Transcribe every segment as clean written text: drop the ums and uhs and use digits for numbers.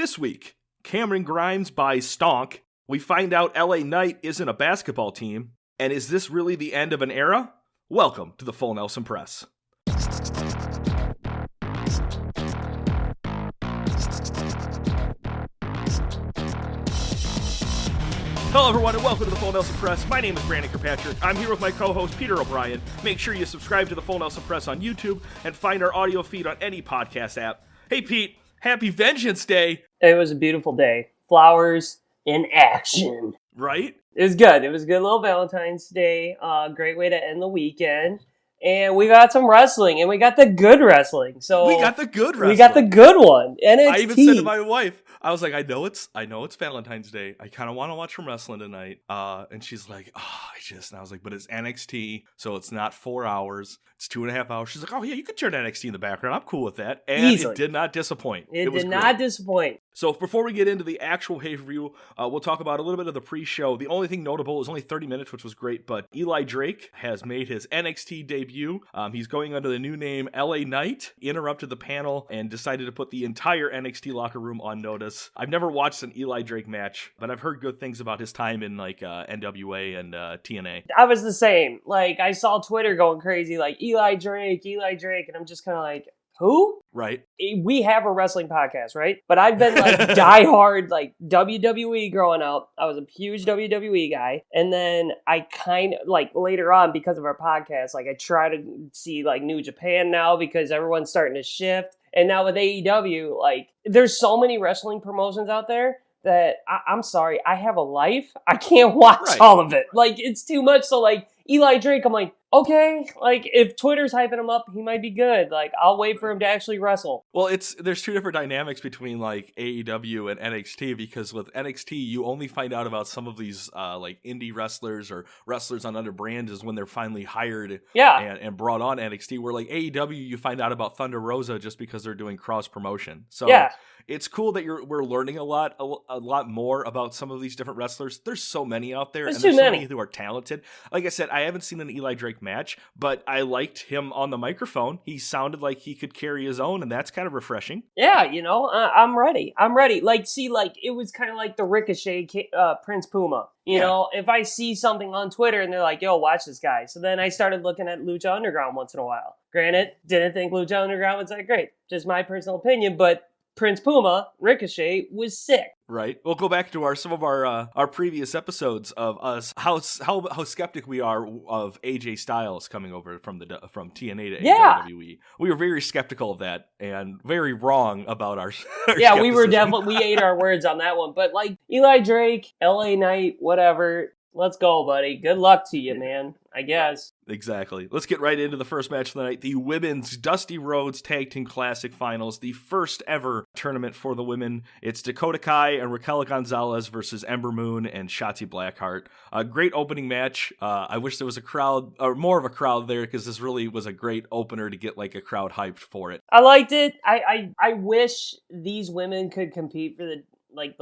This week, Cameron Grimes buys Stonk. We find out LA Knight isn't a basketball team. And is this really the end of an era? Welcome to the Full Nelson Press. Hello everyone and welcome to the Full Nelson Press. My name is Brandon Kirkpatrick. I'm here with my co-host Peter O'Brien. Make sure you subscribe to the Full Nelson Press on YouTube and find our audio feed on any podcast app. Hey Pete, happy Vengeance Day! It was a beautiful day. Flowers in action. Right? It was good. It was a good little Valentine's Day. Great way to end the weekend. And we got some wrestling, and we got the good wrestling. So we got the good wrestling. We got the good one. NXT. I even said to my wife, I was like, I know it's Valentine's Day. I kind of want to watch some wrestling tonight. And she's like, and I was like, but it's NXT, so it's not 4 hours. It's 2.5 hours. She's like, oh yeah, you could turn NXT in the background. I'm cool with that. And Easily. It did not disappoint. It did not disappoint. So before we get into the actual pay-per-view, we'll talk about a little bit of the pre-show. The only thing notable is only 30 minutes, which was great, but Eli Drake has made his NXT debut. He's going under the new name LA Knight, interrupted the panel, and decided to put the entire NXT locker room on notice. I've never watched an Eli Drake match, but I've heard good things about his time in NWA and TNA. I was the same. I saw Twitter going crazy, Eli Drake, and I'm just kind of like, who? Right. We have a wrestling podcast, right? But I've been diehard WWE growing up. I was a huge WWE guy. And then I kind of later on because of our podcast, I try to see New Japan now because everyone's starting to shift. And now with AEW, there's so many wrestling promotions out there that I'm sorry, I have a life. I can't watch all of it. It's too much. So Eli Drake, I'm like, okay, if Twitter's hyping him up, he might be good. I'll wait for him to actually wrestle. Well, there's two different dynamics between AEW and NXT, because with NXT, you only find out about some of these indie wrestlers or wrestlers on other brands is when they're finally hired and brought on NXT, where AEW, you find out about Thunder Rosa just because they're doing cross promotion. So it's cool that we're learning a lot more about some of these different wrestlers. There's so many out there, there's so many who are talented. Like I said, I haven't seen an Eli Drake match, but I liked him on the microphone. He sounded like he could carry his own, and that's kind of refreshing. Yeah, I'm ready. It was kind of like the Ricochet Prince Puma. You know, if I see something on Twitter and they're like, yo, watch this guy. So then I started looking at Lucha Underground once in a while. Granted, didn't think Lucha Underground was that great. Just my personal opinion, but Prince Puma, Ricochet, was sick. Right. We'll go back to some of our previous episodes of us how skeptic we are of AJ Styles coming over from TNA to WWE. We were very skeptical of that and very wrong about our yeah, we were definitely we ate our words on that one. But Eli Drake, LA Knight, whatever. Let's go, buddy. Good luck to you, man. I guess. Exactly. Let's get right into the first match of the night. The Women's Dusty Rhodes Tag Team Classic Finals. The first ever tournament for the women. It's Dakota Kai and Raquel González versus Ember Moon and Shotzi Blackheart. A great opening match. I wish there was a crowd, or more of a crowd there, because this really was a great opener to get a crowd hyped for it. I liked it. I wish these women could compete for the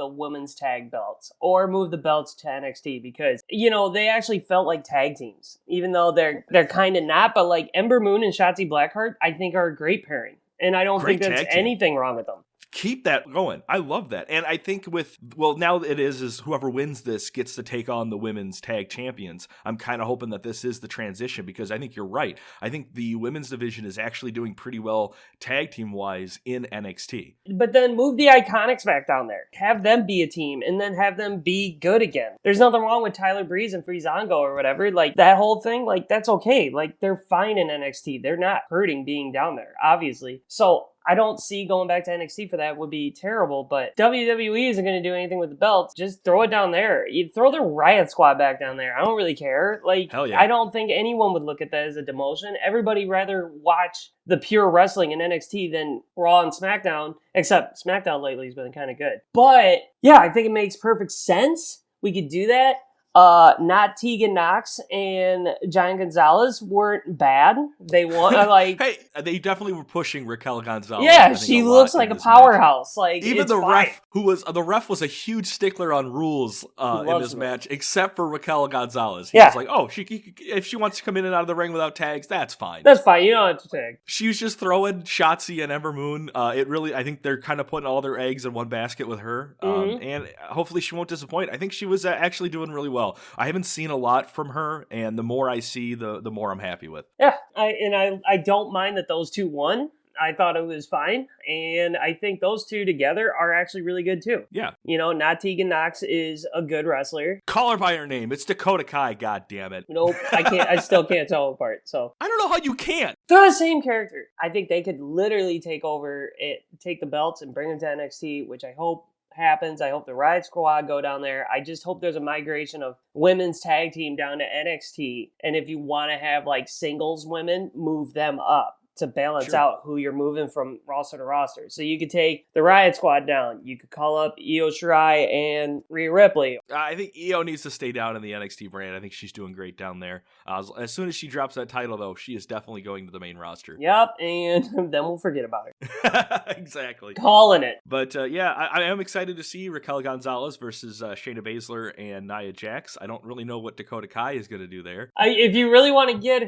women's tag belts or move the belts to NXT, because they actually felt like tag teams, even though they're kind of not. But Ember Moon and Shotzi Blackheart, I think, are a great pairing, and I don't think there's anything wrong with them. Keep that going. I love that. And I think now it is whoever wins this gets to take on the women's tag champions. I'm kind of hoping that this is the transition, because I think you're right. I think the women's division is actually doing pretty well tag team wise in NXT. But then move the Iconics back down there. Have them be a team and then have them be good again. There's nothing wrong with Tyler Breeze and Breezango or whatever. That whole thing, that's okay. They're fine in NXT. They're not hurting being down there, obviously. So I don't see going back to NXT for that would be terrible, but WWE isn't going to do anything with the belts. Just throw it down there. You throw the Riot Squad back down there. I don't really care. Hell yeah. I don't think anyone would look at that as a demotion. Everybody rather watch the pure wrestling in NXT than Raw and SmackDown, except SmackDown lately has been kind of good. But yeah, I think it makes perfect sense. We could do that. Not Tegan Knox and Giant Gonzalez weren't bad. They won. Hey, they definitely were pushing Raquel Gonzalez. Yeah, she looks like a powerhouse. Match. Like even the ref, the ref was a huge stickler on rules in this match, except for Raquel Gonzalez. He was like, oh, if she wants to come in and out of the ring without tags, that's fine. That's fine. You don't have to tag. She was just throwing Shotzi and Ember Moon. I think they're kind of putting all their eggs in one basket with her, and hopefully she won't disappoint. I think she was actually doing really well. I haven't seen a lot from her, and the more I see, the more I'm happy with. Yeah, I don't mind that those two won. I thought it was fine, and I think those two together are actually really good too. Yeah. Not Tegan Knox is a good wrestler. Call her by her name. It's Dakota Kai, god damn it. Nope, I can't. I still can't tell them apart, so. I don't know how you can't. They're the same character. I think they could literally take the belts and bring them to NXT, which I hope happens. I hope the Riot Squad go down there. I just hope there's a migration of women's tag team down to NXT. And if you want to have like singles women, move them up to balance out who you're moving from roster to roster. So you could take the Riot Squad down. You could call up Io Shari and Rhea Ripley. I think Io needs to stay down in the NXT brand. I think she's doing great down there. As soon as she drops that title, though, she is definitely going to the main roster. Yep, and then we'll forget about her. Exactly. Calling it. But I am excited to see Raquel Gonzalez versus Shayna Baszler and Nia Jax. I don't really know what Dakota Kai is going to do there. If you really want to get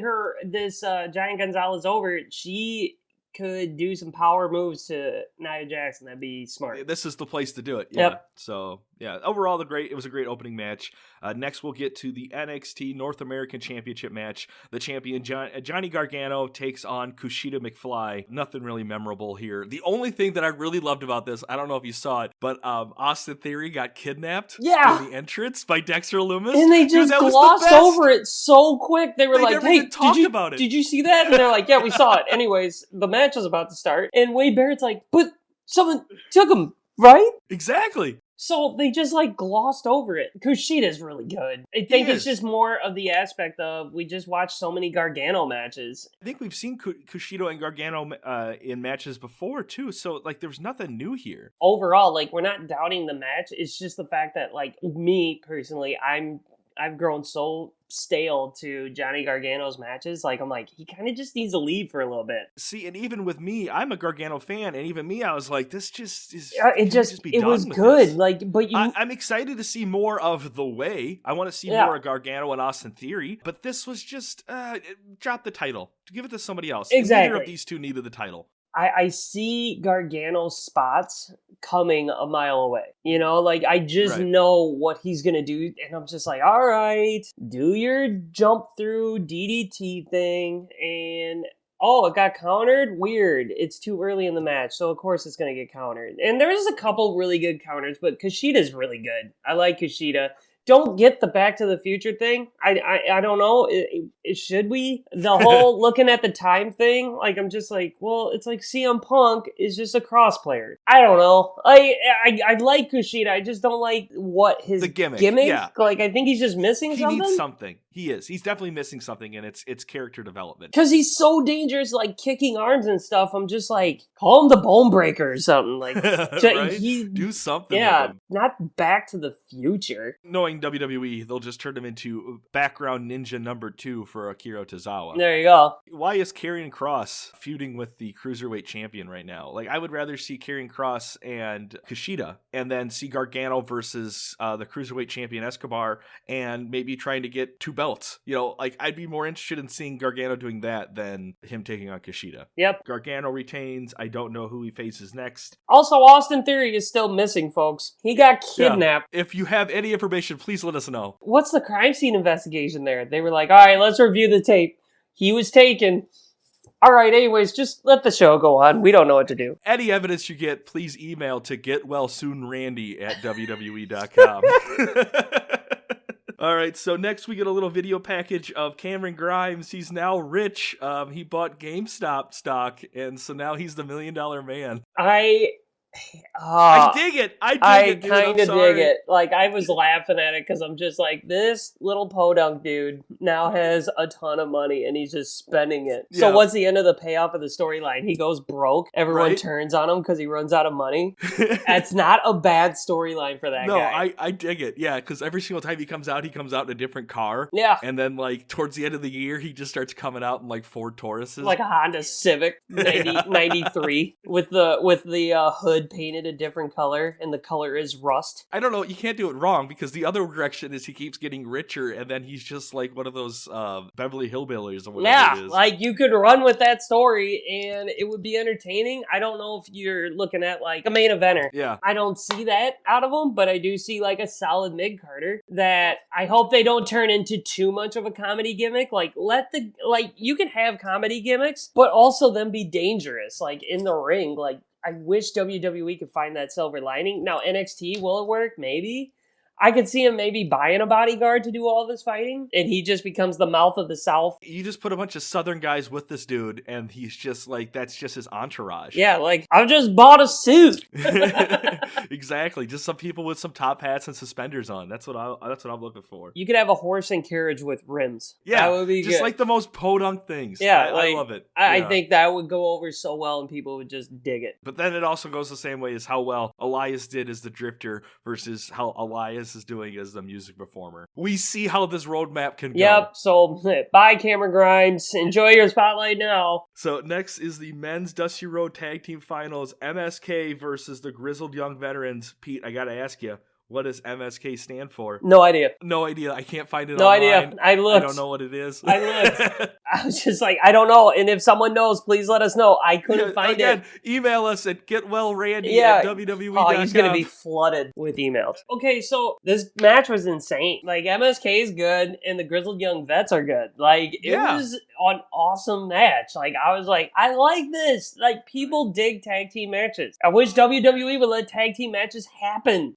this Giant Gonzalez over, she could do some power moves to Nia Jax, and that'd be smart. This is the place to do it. Yeah. Yep. So, yeah, overall, it was a great opening match. Next, we'll get to the NXT North American Championship match. The champion, Johnny Gargano, takes on Kushida McFly. Nothing really memorable here. The only thing that I really loved about this, I don't know if you saw it, but Austin Theory got kidnapped in the entrance by Dexter Lumis. And they just glossed over it so quick. They were like, hey, did you see that? And they're like, yeah, we saw it. Anyways, the match was about to start. And Wade Barrett's like, but someone took him, right? Exactly. So they just like glossed over it. Kushida's really good. I think it's just more of the aspect of we just watched so many Gargano matches. I think we've seen Kushida and Gargano in matches before too. So like there's nothing new here. Overall, like we're not doubting the match. It's just the fact that like me personally, I've grown so stale to Johnny Gargano's matches. Like, I'm like, he kind of just needs to leave for a little bit. See, and even with me, I'm a Gargano fan, and even me, I was like, this just is... It was good. This. Like, but I'm excited to see more of The Way. I want to see more of Gargano and Austin Theory, but this was just, drop the title. Give it to somebody else. Exactly. Neither of these two needed the title. I see Gargano's spots coming a mile away. Like I just know what he's going to do. And I'm just like, all right, do your jump through DDT thing. And it got countered? Weird. It's too early in the match. So of course it's going to get countered. And there's a couple really good counters, but Kushida's really good. I like Kushida. Don't get the Back to the Future thing. I don't know. Should we? The whole looking at the time thing. Like I'm just like, well, it's like CM Punk is just a cross player. I don't know. I like Kushida. I just don't like what his gimmick. Yeah. Like I think he's just missing something. He needs something. He is. He's definitely missing something, and it's character development. Because he's so dangerous, like kicking arms and stuff. I'm just like, call him the Bone Breaker or something. Like, do something. Yeah, with him. Not Back to the Future. Knowing WWE, they'll just turn him into background ninja number 2 for Akira Tozawa. There you go. Why is Karrion Kross feuding with the Cruiserweight champion right now? Like, I would rather see Karrion Kross and Kushida, and then see Gargano versus the Cruiserweight champion Escobar, and maybe trying to get 2 belts. Like, I'd be more interested in seeing Gargano doing that than him taking on Kushida. Yep. Gargano retains. I don't know who he faces next. Also, Austin Theory is still missing, folks. He got kidnapped. Yeah. If you have any information, please let us know. What's the crime scene investigation there? They were like, all right, let's review the tape. He was taken. All right, anyways, just let the show go on. We don't know what to do. Any evidence you get, please email to getwellsoonrandy@wwe.com. All right, so next we get a little video package of Cameron Grimes. He's now rich. He bought GameStop stock, and so now he's the $1 Million Man. I I dig it. I kind of dig it. Like, I was laughing at it because I'm just like, this little podunk dude now has a ton of money and he's just spending it. Yeah. So what's the end of the payoff of the storyline? He goes broke. Everyone turns on him because he runs out of money. That's not a bad storyline for that guy. No, I dig it. Yeah, because every single time he comes out in a different car. Yeah. And then, like, towards the end of the year, he just starts coming out in, like, Ford Tauruses. Like a Honda Civic 93 with the hood painted a different color, and the color is rust. I don't know, you can't do it wrong, because the other direction is he keeps getting richer, and then he's just like one of those Beverly Hillbillies or whatever it is. Like, you could run with that story, and it would be entertaining. I don't know if you're looking at, like, a main eventer. Yeah. I don't see that out of him, but I do see, like, a solid mid-carder that I hope they don't turn into too much of a comedy gimmick. Like, you can have comedy gimmicks, but also them be dangerous, like, in the ring. Like, I wish WWE could find that silver lining. Now, NXT, will it work? Maybe. I could see him maybe buying a bodyguard to do all this fighting, and he just becomes the mouth of the South. You just put a bunch of Southern guys with this dude, and he's just like, that's just his entourage. Yeah, like, I just bought a suit. Exactly. Just some people with some top hats and suspenders on. That's what I'm looking for. You could have a horse and carriage with rims. Yeah, that would be just good. Like the most podunk things. Yeah, I love it. I think that would go over so well, and people would just dig it. But then it also goes the same way as how well Elias did as the Drifter versus how Elias is doing as the music performer. We see how this roadmap can go. Yep, so bye, Cameron Grimes. Enjoy your spotlight now. So next is the men's Dusty Road Tag Team Finals, MSK versus the Grizzled Young Veterans. Pete, I gotta ask you, what does MSK stand for? No idea. No idea. I can't find it No online. idea. I looked. I don't know what it is. I looked. I was just like, I don't know. And if someone knows, please let us know. I couldn't find it. Email us at getwellrandy at WWE.com. Oh, he's going to be flooded with emails. Okay, so this match was insane. Like, MSK is good, and the Grizzled Young Vets are good. Like, it was an awesome match. Like, I was like, I like this. Like, people dig tag team matches. I wish WWE would let tag team matches happen.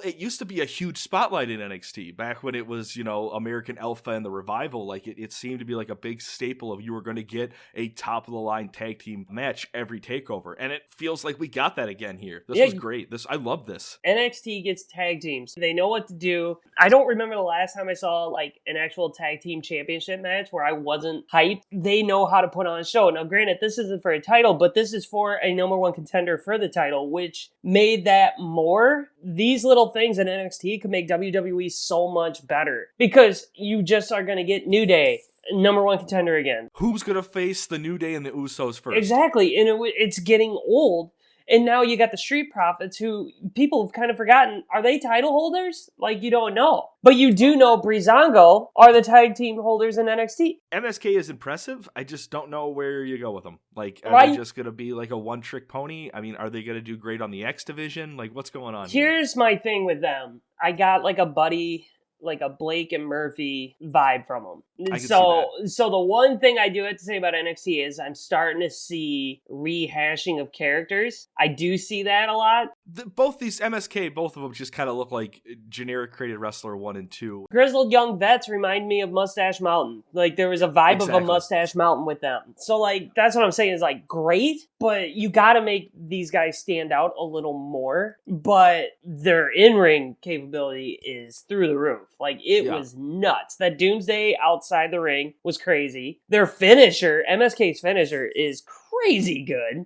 It used to be a huge spotlight in NXT back when it was, American Alpha and the Revival. Like, it seemed to be like a big staple of you were going to get a top-of-the-line tag team match every TakeOver. And it feels like we got that again here. This was great. I love this. NXT gets tag teams. They know what to do. I don't remember the last time I saw, like, an actual tag team championship match where I wasn't hyped. They know how to put on a show. Now, granted, this isn't for a title, but this is for a number one contender for the title, which made that more. These little things in NXT could make WWE so much better because you just are going to get New Day, number one contender again. Who's going to face the New Day and the Usos first? Exactly, and it's getting old. And now you got the Street Profits, who people have kind of forgotten. Are they title holders? Like, you don't know. But you do know Breezango are the tag team holders in NXT. MSK is impressive. I just don't know where you go with them. Like, are they just going to be like a one-trick pony? I mean, are they going to do great on the X division? Like, what's going on here? Here's my thing with them. I got like a buddy, like a Blake and Murphy vibe from them. So the one thing I do have to say about NXT is I'm starting to see rehashing of characters. I do see that a lot. Both these MSK, both of them just kind of look like generic created wrestler 1 and 2. Grizzled Young Vets remind me of Mustache Mountain. Like, there was a vibe of a Mustache Mountain with them. So, like, that's what I'm saying is, like, great, but you gotta make these guys stand out a little more. But their in-ring capability is through the roof. Like, it was nuts. That Doomsday outside the ring was crazy. Their finisher, MSK's finisher, is crazy good.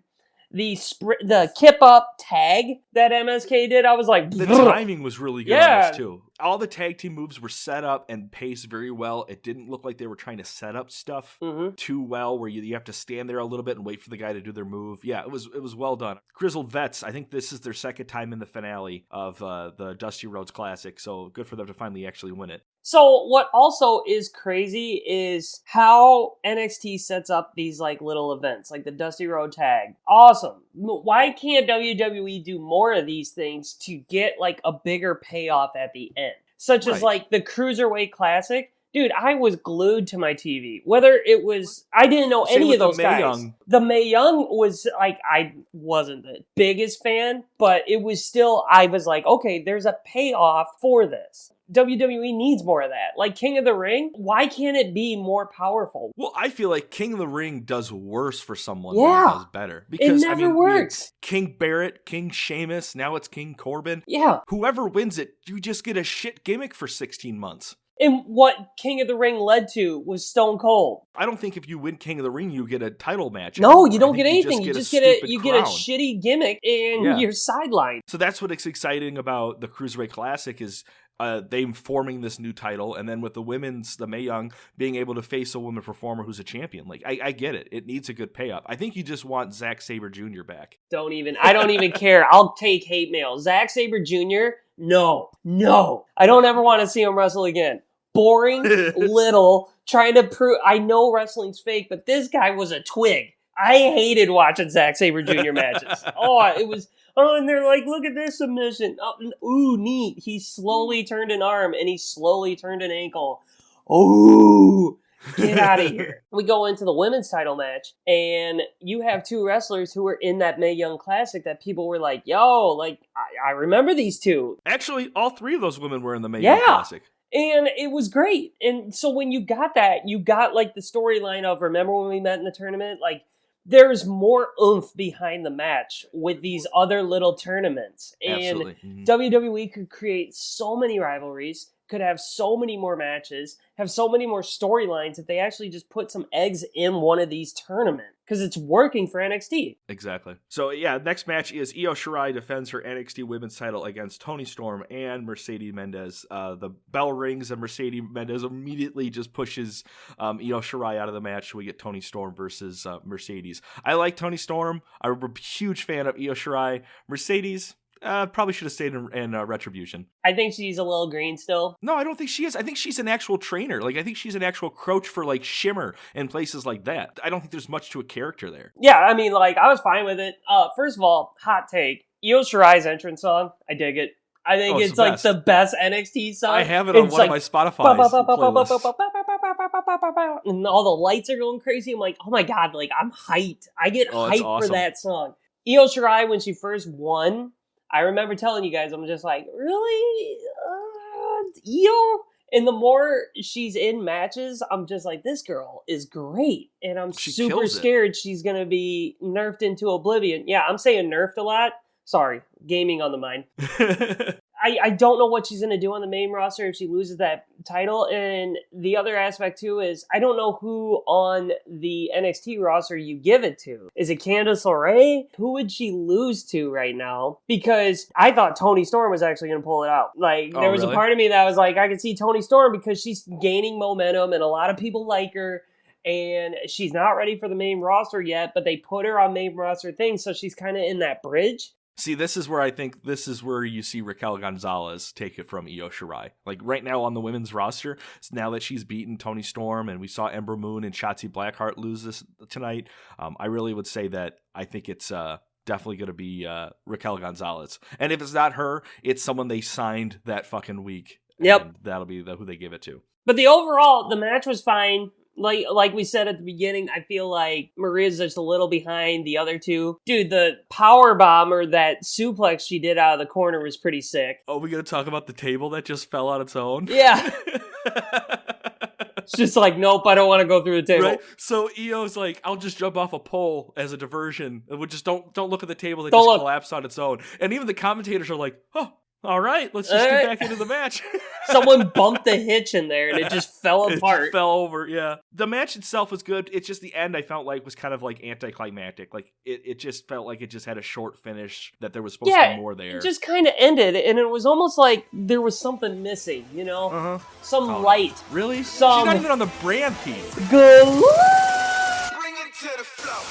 The kip up tag that MSK did, I was like, the timing was really good on this too. All the tag team moves were set up and paced very well. It didn't look like they were trying to set up stuff too well, where you have to stand there a little bit and wait for the guy to do their move. Yeah, it was well done. Grizzled Vets, I think this is their second time in the finale of the Dusty Rhodes Classic, so good for them to finally actually win it. So what also is crazy is how NXT sets up these like little events, like the Dusty Road Tag. Awesome. Why can't WWE do more of these things to get like a bigger payoff at the end? Such as like the Cruiserweight Classic. Dude, I was glued to my TV. Whether it was, I didn't know any of those guys. The Mae Young was like, I wasn't the biggest fan, but it was still, I was like, okay, there's a payoff for this. WWE needs more of that. Like King of the Ring, why can't it be more powerful? Well, I feel like King of the Ring does worse for someone than it does better. Because, it never works. King Barrett, King Sheamus, now it's King Corbin. Yeah. Whoever wins it, you just get a shit gimmick for 16 months. And what King of the Ring led to was Stone Cold. I don't think if you win King of the Ring, you get a title match. No, you don't get anything. You just get a shitty gimmick and you're sidelined. So that's what's exciting about the Cruiserweight Classic is them forming this new title, and then with the women's, the Mae Young being able to face a woman performer who's a champion. Like, I get it. It needs a good payoff. I think you just want Zack Sabre Jr. back. I don't even care. I'll take hate mail. Zack Sabre Jr., no. I don't ever want to see him wrestle again. Boring, little, trying to prove, I know wrestling's fake, but this guy was a twig. I hated watching Zack Sabre Jr. matches. And they're like, look at this submission. Ooh, neat. He slowly turned an arm and he slowly turned an ankle. Ooh, get out of here. We go into the women's title match and you have two wrestlers who were in that Mae Young Classic that people were like, yo, like, I remember these two. Actually, all three of those women were in the Mae Young Classic. And it was great. And so when you got that, you got like the storyline of, remember when we met in the tournament? Like, there's more oomph behind the match with these other little tournaments. And WWE could create so many rivalries, could have so many more matches, have so many more storylines if they actually just put some eggs in one of these tournaments. Because it's working for NXT. Exactly. So, yeah, next match is Io Shari defends her NXT Women's title against Toni Storm and Mercedes Mendez. The bell rings and Mercedes Mendez immediately just pushes Io Shari out of the match. We get Toni Storm versus Mercedes. I like Toni Storm. I'm a huge fan of Io Shari. Mercedes... probably should have stayed in Retribution. I think she's a little green still. No, I don't think she is. I think she's an actual trainer. Like, I think she's an actual coach for, like, Shimmer and places like that. I don't think there's much to a character there. Yeah, I mean, like, I was fine with it. First of all, hot take. Io Shirai's entrance song, I dig it. I think it's like the best NXT song. I have it on one of my Spotify playlists. And all the lights are going crazy. I'm like, oh my God, like, I'm hyped. I get hyped for that song. Io Shirai, when she first won, I remember telling you guys, I'm just like, really? Io? And the more she's in matches, I'm just like, this girl is great. And I'm super scared she's going to be nerfed into oblivion. Yeah, I'm saying nerfed a lot. Sorry, gaming on the mind. I don't know what she's going to do on the main roster if she loses that title. And the other aspect, too, is I don't know who on the NXT roster you give it to. Is it Candice LeRae? Who would she lose to right now? Because I thought Toni Storm was actually going to pull it out. Like, there was a part of me that was like, I could see Toni Storm because she's gaining momentum and a lot of people like her. And she's not ready for the main roster yet, but they put her on main roster things, so she's kind of in that bridge. See, this is where I think you see Raquel González take it from Io Shirai. Like, right now on the women's roster, now that she's beaten Toni Storm and we saw Ember Moon and Shotzi Blackheart lose this tonight, I really would say that I think it's definitely going to be Raquel González. And if it's not her, it's someone they signed that fucking week. Yep. That'll be who they give it to. But the match was fine. Like we said at the beginning, I feel like Maria's just a little behind the other two. Dude, the power bomb or that suplex she did out of the corner was pretty sick. Oh, we gonna talk about the table that just fell on its own? Yeah. It's just like, nope, I don't want to go through the table. Right? So Io's like, I'll just jump off a pole as a diversion. We just don't look at the table that just collapsed on its own. And even the commentators are like, oh, all right, let's just get back into the match. Someone bumped the hitch in there and it just fell apart. It fell over, yeah. The match itself was good. It's just the end I felt like was kind of like anticlimactic. Like it just felt like it just had a short finish, that there was supposed to be more there. It just kind of ended and it was almost like there was something missing, you know? Uh-huh. Some light. Really? She's not even on the brand piece. Good. Bring it to the floor.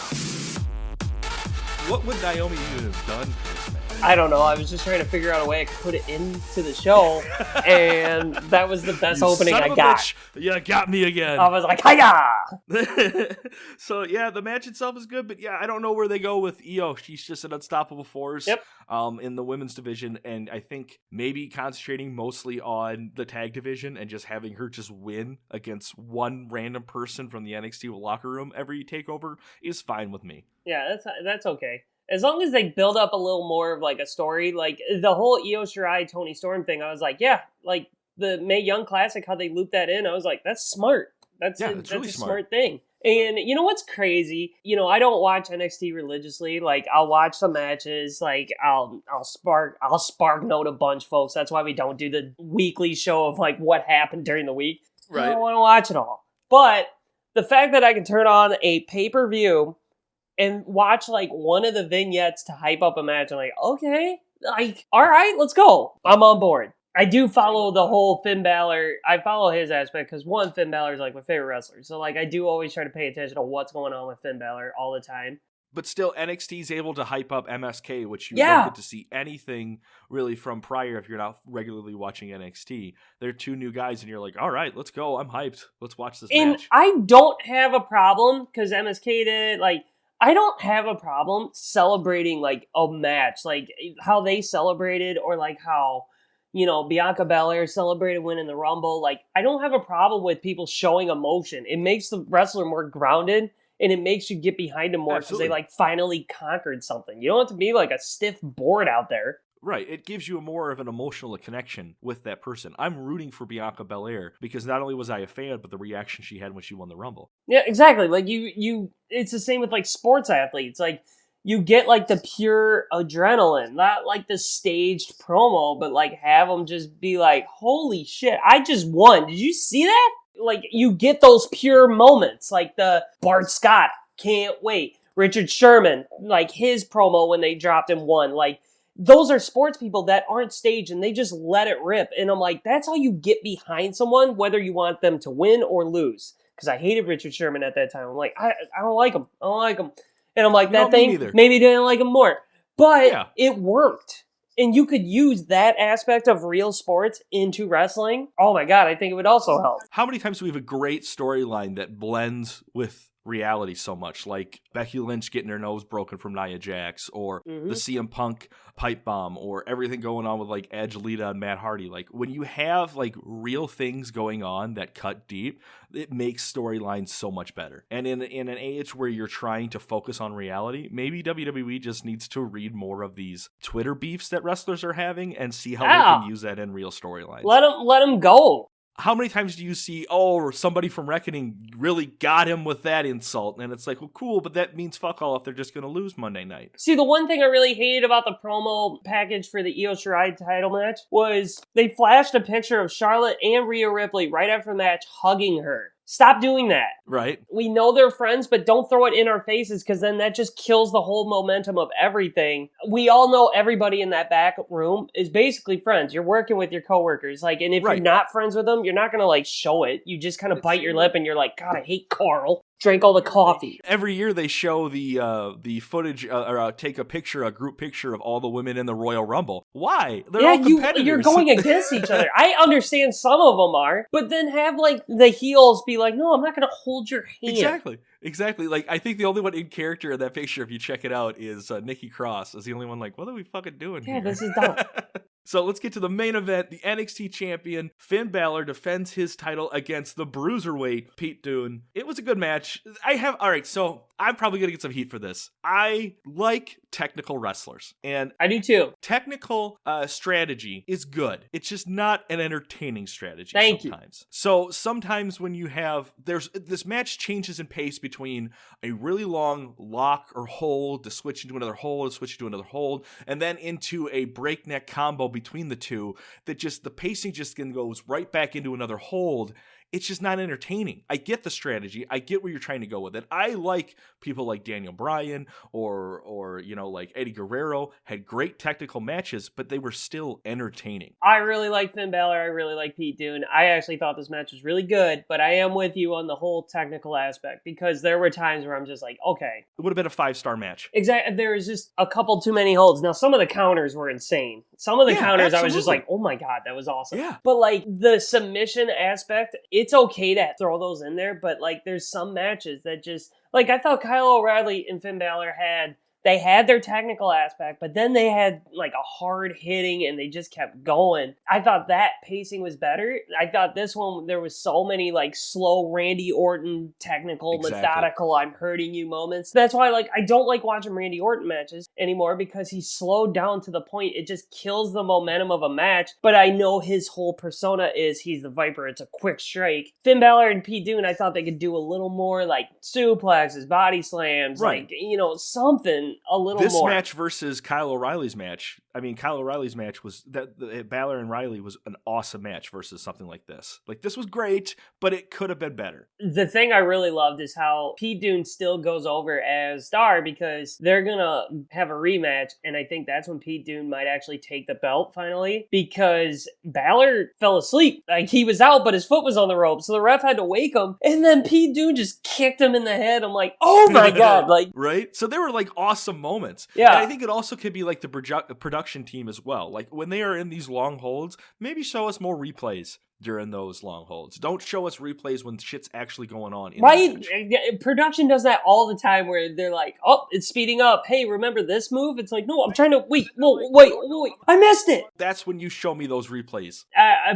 What would Naomi even have done for this match? I don't know. I was just trying to figure out a way I could put it into the show, and that was the best opening I got. Bitch. Yeah, got me again. I was like, hiya! So, yeah, the match itself is good, but yeah, I don't know where they go with Io. She's just an unstoppable force in the women's division, and I think maybe concentrating mostly on the tag division and just having her just win against one random person from the NXT locker room every takeover is fine with me. Yeah, that's okay. As long as they build up a little more of like a story, like the whole Io Shari Toni Storm thing, I was like, yeah, like the Mae Young Classic, how they looped that in, I was like, that's smart. That's really a smart thing. And you know what's crazy? You know, I don't watch NXT religiously. Like, I'll watch some matches. Like, I'll spark note a bunch, folks. That's why we don't do the weekly show of like what happened during the week. Right. I don't want to watch it all. But the fact that I can turn on a pay-per-view and watch like one of the vignettes to hype up a match, I'm like, okay, like, all right, let's go. I'm on board. I do follow the whole Finn Balor. I follow his aspect because one, Finn Balor is like my favorite wrestler. So like I do always try to pay attention to what's going on with Finn Balor all the time. But still, NXT is able to hype up MSK, which you don't get to see anything really from prior if you're not regularly watching NXT. They're two new guys, and you're like, all right, let's go. I'm hyped. Let's watch this match. And I don't have a problem because MSK did like. I don't have a problem celebrating, like, a match, like, how they celebrated, or, like, how, you know, Bianca Belair celebrated winning the Rumble. Like, I don't have a problem with people showing emotion. It makes the wrestler more grounded, and it makes you get behind them more because they, like, finally conquered something. You don't have to be, like, a stiff board out there. Right, it gives you more of an emotional connection with that person. I'm rooting for Bianca Belair because not only was I a fan, but the reaction she had when she won the Rumble. Yeah, exactly. Like you, it's the same with like sports athletes. Like you get like the pure adrenaline, not like the staged promo, but like have them just be like, "Holy shit, I just won! Did you see that?" Like you get those pure moments, like the Bart Scott, can't wait. Richard Sherman, like his promo when they dropped him one, like. Those are sports people that aren't staged and they just let it rip. And I'm like, that's how you get behind someone, whether you want them to win or lose. Because I hated Richard Sherman at that time. I'm like, I don't like him. I don't like him. And I'm like, that thing, maybe didn't like him more. But it worked. And you could use that aspect of real sports into wrestling. Oh my God, I think it would also help. How many times do we have a great storyline that blends with reality so much, like Becky Lynch getting her nose broken from Nia Jax, or the CM Punk pipe bomb, or everything going on with like Edge, Lita, and Matt Hardy. Like when you have like real things going on that cut deep, it makes storylines so much better. And in an age where you're trying to focus on reality, maybe WWE just needs to read more of these Twitter beefs that wrestlers are having and see how they can use that in real storylines. Let them go. How many times do you see, somebody from Reckoning really got him with that insult? And it's like, well, cool, but that means fuck all if they're just going to lose Monday night. See, the one thing I really hated about the promo package for the Io Shari title match was they flashed a picture of Charlotte and Rhea Ripley right after the match hugging her. Stop doing that. Right. We know they're friends, but don't throw it in our faces because then that just kills the whole momentum of everything. We all know everybody in that back room is basically friends. You're working with your coworkers. Like, and if you're not friends with them, you're not going to like show it. You just kind of bite your lip and you're like, God, I hate Carl. Drank all the coffee. Every year they show the footage or take a group picture of all the women in the Royal Rumble. Why? They're all competitors. You're going against each other. I understand some of them are, but then have like the heels be like, no, I'm not going to hold your hand. Exactly. Like, I think the only one in character in that picture, if you check it out, is Nikki Cross. Is the only one like, what are we fucking doing here? Yeah, this is dumb. So let's get to the main event. The NXT champion, Finn Balor, defends his title against the Bruiserweight, Pete Dunne. It was a good match. So I'm probably going to get some heat for this. I like technical wrestlers. And I do too. Technical strategy is good. It's just not an entertaining strategy sometimes. You. So sometimes when you have, this match changes in pace between a really long lock or hold to switch into another hold, to switch into another hold, and then into a breakneck combo between the two that just, the pacing just goes right back into another hold. it's just not entertaining. I get the strategy. I get where you're trying to go with it. I like people like Daniel Bryan or like Eddie Guerrero had great technical matches, but they were still entertaining. I really like Finn Balor. I really like Pete Dunne. I actually thought this match was really good, but I am with you on the whole technical aspect because there were times where I'm just like, okay. It would have been a 5-star match. Exactly. There was just a couple too many holds. Now, some of the counters were insane. Some of the counters, absolutely. I was just like, oh my God, that was awesome. Yeah. But like the submission aspect, it's okay to throw those in there, but like there's some matches that just, like I thought Kyle O'Reilly and Finn Balor they had their technical aspect, but then they had like a hard hitting and they just kept going. I thought that pacing was better. I thought this one, there was so many like slow Randy Orton technical, methodical, I'm hurting you moments. That's why like I don't like watching Randy Orton matches anymore because he's slowed down to the point it just kills the momentum of a match. But I know his whole persona is he's the Viper. It's a quick strike. Finn Balor and Pete Dunne, I thought they could do a little more like suplexes, body slams, right. like, something. A little this more. This match versus Kyle O'Reilly's match. I mean, Kyle O'Reilly's match was Balor and Riley was an awesome match versus something like this. Like this was great, but it could have been better. The thing I really loved is how Pete Dunne still goes over as star because they're gonna have a rematch, and I think that's when Pete Dunne might actually take the belt finally because Balor fell asleep. Like he was out, but his foot was on the rope, so the ref had to wake him, and then Pete Dunne just kicked him in the head. I'm like, oh my God, like right. So there were like awesome moments. Yeah, and I think it also could be like the production team as well. Like when they are in these long holds, maybe show us more replays during those long holds. Don't show us replays when shit's actually going on. Right? Production does that all the time where they're like, oh, it's speeding up. Hey, remember this move? It's like, no, I'm trying to, wait, I missed it. That's when you show me those replays.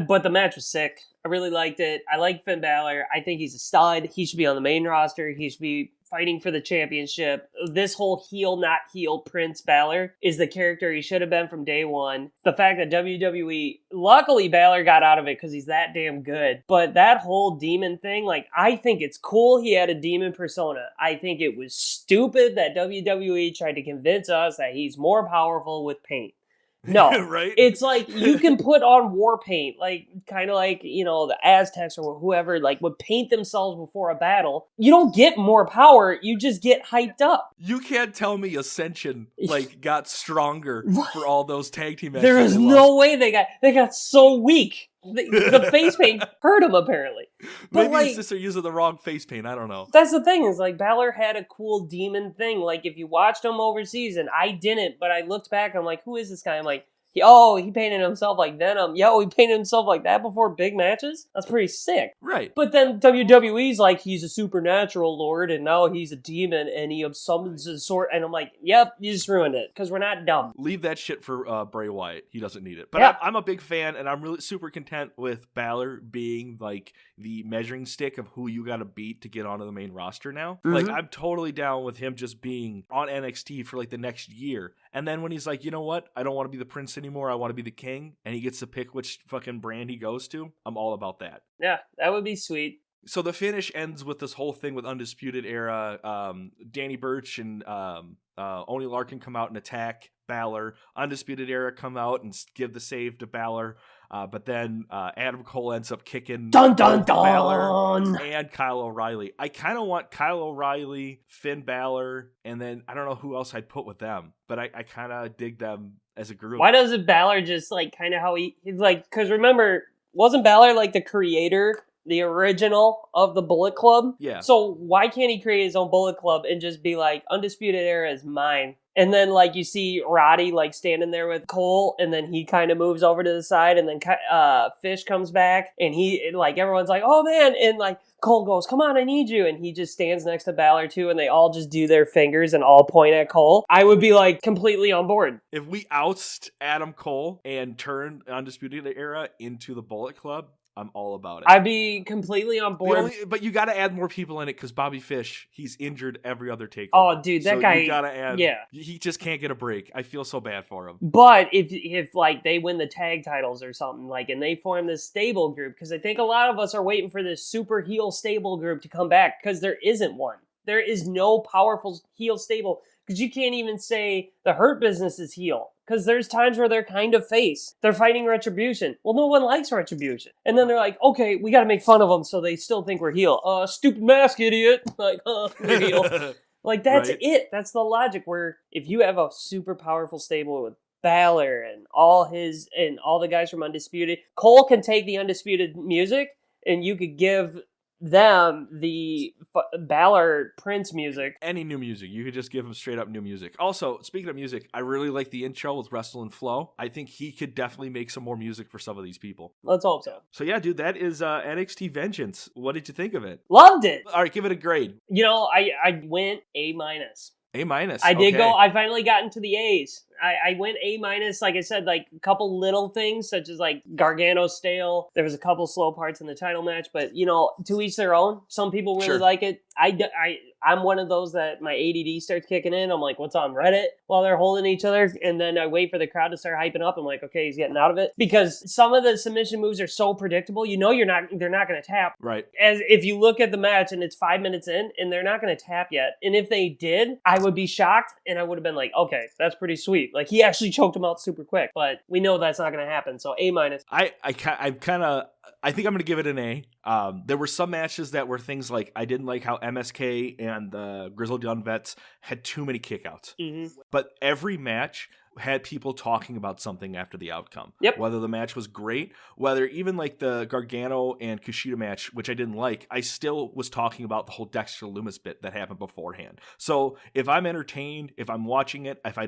But the match was sick. I really liked it. I like Finn Balor. I think he's a stud. He should be on the main roster. He should be fighting for the championship. This whole heel, not heel Prince Balor is the character he should have been from day one. The fact that WWE, luckily Balor got out of it because he's that damn good. But that whole demon thing, like, I think it's cool he had a demon persona. I think it was stupid that WWE tried to convince us that he's more powerful with paint. No, right? It's like you can put on war paint, like kind of like, the Aztecs or whoever, like would paint themselves before a battle. You don't get more power, you just get hyped up. You can't tell me Ascension like got stronger for all those tag team matches. There is no way they got so weak. The face paint hurt him apparently. But maybe it's just they're using the wrong face paint. I don't know. That's the thing is like Balor had a cool demon thing. Like if you watched him overseas, and I didn't, but I looked back. I'm like, who is this guy? I'm like, he painted himself like Venom. Yo, he painted himself like that before big matches? That's pretty sick. Right. But then WWE's like, he's a supernatural lord, and now he's a demon, and he summons his sword. And I'm like, yep, you just ruined it, because we're not dumb. Leave that shit for Bray Wyatt. He doesn't need it. But I'm a big fan, and I'm really super content with Balor being like the measuring stick of who you got to beat to get onto the main roster now. Mm-hmm. Like, I'm totally down with him just being on NXT for like the next year. And then when he's like, you know what? I don't want to be the prince anymore. I want to be the king. And he gets to pick which fucking brand he goes to. I'm all about that. Yeah, that would be sweet. So the finish ends with this whole thing with Undisputed Era. Danny Burch and Oney Larkin come out and attack Balor. Undisputed Era come out and give the save to Balor. But then Adam Cole ends up kicking Balor and Kyle O'Reilly. I kind of want Kyle O'Reilly, Finn Balor, and then I don't know who else I'd put with them. But I kind of dig them as a group. Why doesn't Balor just like kind of how he's like, because remember, wasn't Balor like the creator, the original of the Bullet Club? Yeah. So why can't he create his own Bullet Club and just be like, Undisputed Era is mine? And then, like, you see Roddy, like, standing there with Cole, and then he kind of moves over to the side, and then Fish comes back, and everyone's like, oh, man, and, like, Cole goes, come on, I need you, and he just stands next to Balor, too, and they all just do their fingers and all point at Cole. I would be, like, completely on board. If we oust Adam Cole and turn Undisputed Era into the Bullet Club, I'm all about it. I'd be completely on board. But you got to add more people in it because Bobby Fish, he's injured every other takeover. Oh, dude, that guy. You got to add. Yeah. He just can't get a break. I feel so bad for him. But if like they win the tag titles or something, like, and they form this stable group, because I think a lot of us are waiting for this super heel stable group to come back because there isn't one. There is no powerful heel stable. Because you can't even say the Hurt Business is heel. Because there's times where they're kind of face. They're fighting Retribution. Well, no one likes Retribution. And then they're like, okay, we got to make fun of them so they still think we're heel. Stupid mask, idiot. Like, we're heel. Like, that's it. That's the logic where if you have a super powerful stable with Balor and all the guys from Undisputed, Cole can take the Undisputed music and you could give them the Balor Prince music. Any new music. You could just give them straight up new music. Also, speaking of music, I really like the intro with Wrestle and Flow. I think he could definitely make some more music for some of these people. Let's hope so. So yeah, dude, that is NXT Vengeance. What did you think of it? Loved it. All right, give it a grade. I went A-. A-. I did go. I finally got into the A's. I went A-. Like I said, like a couple little things such as like Gargano stale. There was a couple slow parts in the title match, but to each their own. Some people really like it. I'm one of those that my ADD starts kicking in. I'm like, what's on Reddit while they're holding each other? And then I wait for the crowd to start hyping up. I'm like, okay, he's getting out of it. Because some of the submission moves are so predictable. They're not going to tap. Right. As if you look at the match and it's 5 minutes in and they're not going to tap yet. And if they did, I would be shocked and I would have been like, okay, that's pretty sweet. Like he actually choked him out super quick, but we know that's not going to happen. So A-. I think I'm going to give it an A. There were some matches that were things like I didn't like how MSK and the Grizzled Young Vets had too many kickouts. Mm-hmm. But every match had people talking about something after the outcome. Yep. Whether the match was great, whether even like the Gargano and Kushida match, which I didn't like, I still was talking about the whole Dexter Lumis bit that happened beforehand. So if I'm entertained, if I'm watching it, if I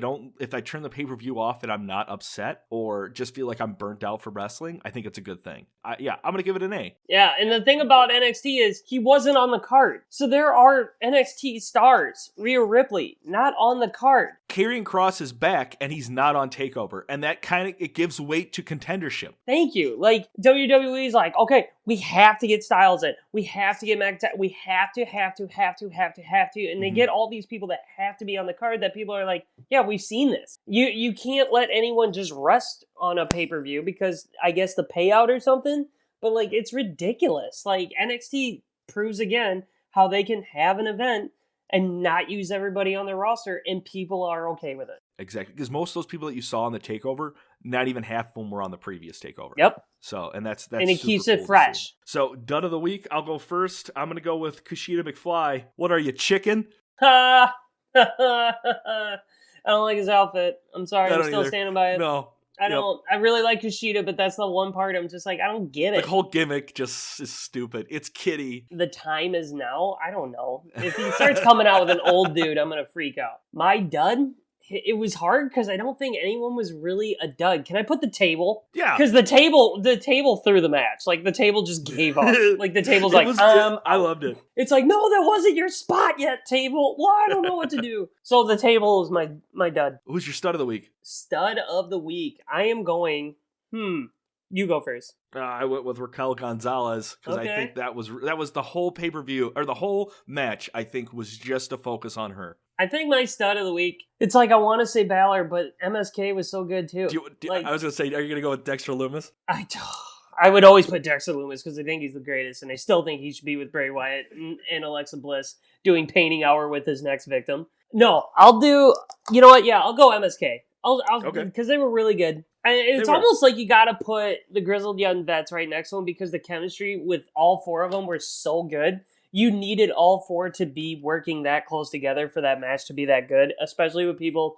turn the pay-per-view off and I'm not upset or just feel like I'm burnt out for wrestling, I think it's a good thing. I'm going to give it an A. Yeah, and the thing about NXT is he wasn't on the card. So there are NXT stars, Rhea Ripley, not on the card. Karrion Kross is back and he's not on TakeOver, and that it gives weight to contendership. Thank you. Like WWE's like, okay, we have to get Styles in, we have to get McIntyre, we have to, and they get all these people that have to be on the card that people are like, yeah, we've seen this. You can't let anyone just rest on a pay-per-view because I guess the payout or something, but like it's ridiculous. Like NXT proves again how they can have an event and not use everybody on their roster, and people are okay with it. Exactly, because most of those people that you saw on the TakeOver, not even half of them were on the previous TakeOver. Yep. So, and that's and it keeps cool it fresh. So, dud of the week, I'll go first. I'm going to go with Kushida McFly. What are you, chicken? Ha! I don't like his outfit. I'm sorry, I'm still standing by it. No. I really like Kushida, but that's the one part I'm just like, I don't get it. The whole gimmick just is stupid. It's kitty. The time is now. I don't know. If he starts coming out with an old dude, I'm going to freak out. My dud? It was hard because I don't think anyone was really a dud. Can I put the table? Yeah. Because the table threw the match. Like, the table just gave up. Like, the table's like, I loved it. It's like, no, that wasn't your spot yet, table. Well, I don't know what to do. So the table is my dud. Who's your stud of the week? Stud of the week. I am going, you go first. I went with Raquel González because I think that was the whole pay-per-view, or the whole match, I think, was just a focus on her. I think my stud of the week, it's like I want to say Balor, but MSK was so good too. I was going to say, are you going to go with Dexter Lumis? I would always put Dexter Lumis because I think he's the greatest, and I still think he should be with Bray Wyatt and Alexa Bliss doing painting hour with his next victim. No, I'll do, you know what, yeah, I'll go MSK. Because they were really good. It's almost like you got to put the Grizzled Young Vets right next to them because the chemistry with all four of them were so good. You needed all four to be working that close together for that match to be that good, especially with people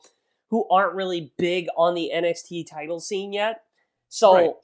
who aren't really big on the NXT title scene yet. So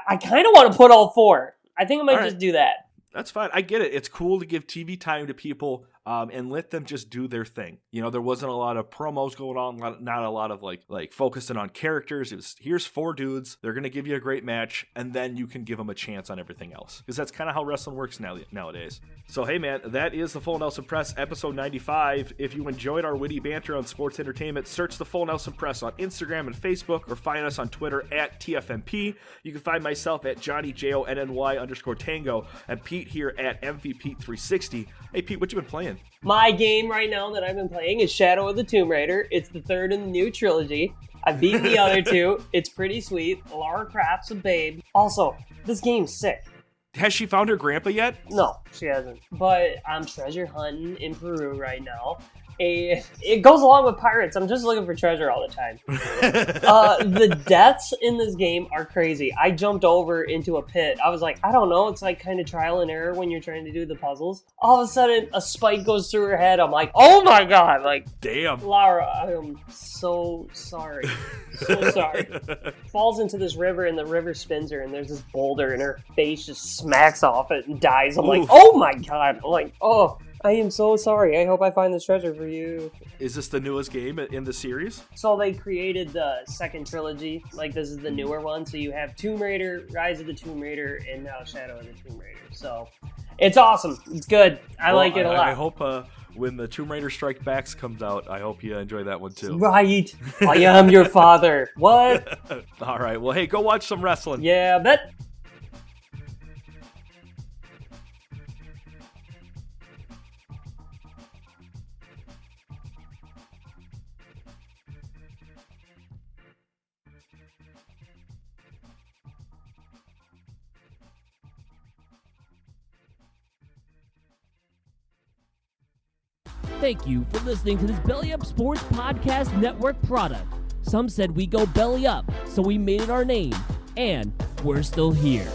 I kind of want to put all four. I think I might just do that. That's fine. I get it. It's cool to give TV time to people and let them just do their thing. You know, there wasn't a lot of promos going on, not a lot of like focusing on characters. It was, here's four dudes. They're going to give you a great match, and then you can give them a chance on everything else. Because that's kind of how wrestling works nowadays. So, hey, man, that is the Full Nelson Press, episode 95. If you enjoyed our witty banter on sports entertainment, search the Full Nelson Press on Instagram and Facebook, or find us on Twitter at TFNP. You can find myself at JohnnyJONNY_Tango, and Pete here at MVPete360. Hey, Pete, what you been playing? My game right now that I've been playing is Shadow of the Tomb Raider. It's the third in the new trilogy. I've beaten the other two. It's pretty sweet. Lara Croft's a babe. Also, this game's sick. Has she found her grandpa yet? No, she hasn't. But I'm treasure hunting in Peru right now. it goes along with pirates. I'm just looking for treasure all the time. The deaths in this game are crazy. I jumped over into a pit. I was like, I don't know. It's like kind of trial and error when you're trying to do the puzzles. All of a sudden, a spike goes through her head. I'm like, oh my God. Like, damn. Lara, I am so sorry. So sorry. Falls into this river and the river spins her and there's this boulder and her face just smacks off it and dies. I'm like, oh my God. I'm like, oh, I am so sorry. I hope I find this treasure for you. Is this the newest game in the series? So they created the second trilogy. Like, this is the newer one. So you have Tomb Raider, Rise of the Tomb Raider, and now Shadow of the Tomb Raider. So it's awesome. It's good. I like it a lot. I hope when the Tomb Raider Strike Backs comes out, I hope you enjoy that one too. Right. I am your father. What? All right. Well, hey, go watch some wrestling. Yeah, bet. Thank you for listening to this Belly Up Sports Podcast Network product. Some said we go belly up, so we made it our name, and we're still here.